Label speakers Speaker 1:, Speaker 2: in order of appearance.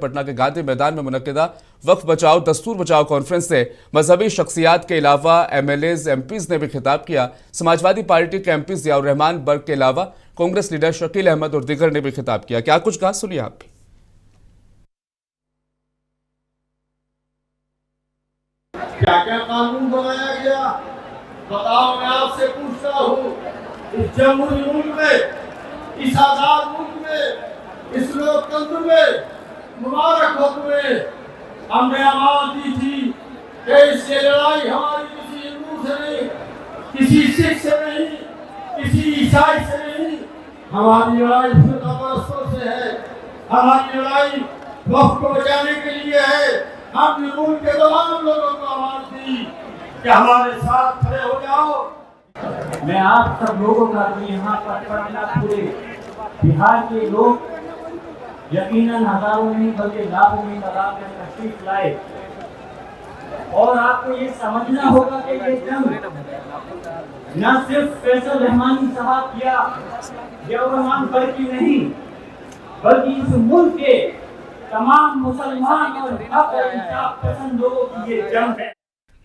Speaker 1: پٹنہ کے گاندھی میدان میں منعقدہ وقف بچاؤ دستور بچاؤ کانفرنس سے مذہبی شخصیات کے علاوہ MLAs MPs نے بھی خطاب کیا۔ سماجوادی پارٹی کے ایم پی ضیاء الرحمان برگ کے علاوہ کانگریس لیڈر شکیل احمد اور دیگر نے بھی خطاب کیا۔ کیا کچھ کہا، سنیے آپ بھی۔
Speaker 2: کیا قانون بنایا گیا؟ بتاؤ، میں آپ سے پوچھتا ہوں، اس جمہوری ملک میں، اس آزاد ملک میں، اس لوکتنتر میں، مبارک ہو تمہیں، ہم نے آواز دی تھی کہ اس کی لڑائی ہماری کسی ہندو سے نہیں، کسی سکھ سے نہیں، کسی عیسائی سے نہیں، ہماری لڑائی فرقہ پرستوں سے ہے، ہماری لڑائی وقت کو بچانے کے لیے ہے۔ ہم نے ملک کے تمام لوگوں کو آواز دی کہ ہمارے ساتھ کھڑے ہو جاؤ۔
Speaker 3: میں آپ سب لوگوں کا بھی یہاں پر پٹنہ پورے بہار کے لوگ یقیناً ہزاروں نہیں بلکہ لاکھوں میں تعداد میں تشریف لائے، اور آپ کو یہ سمجھنا ہوگا کہ یہ جنگ نہ صرف فیصل رحمانی صاحب یا ضیاء الرحمان برگ کی نہیں، بلکہ اس ملک کے تمام مسلمان اور حق اور انصاف پسند لوگوں کی یہ جنگ ہے۔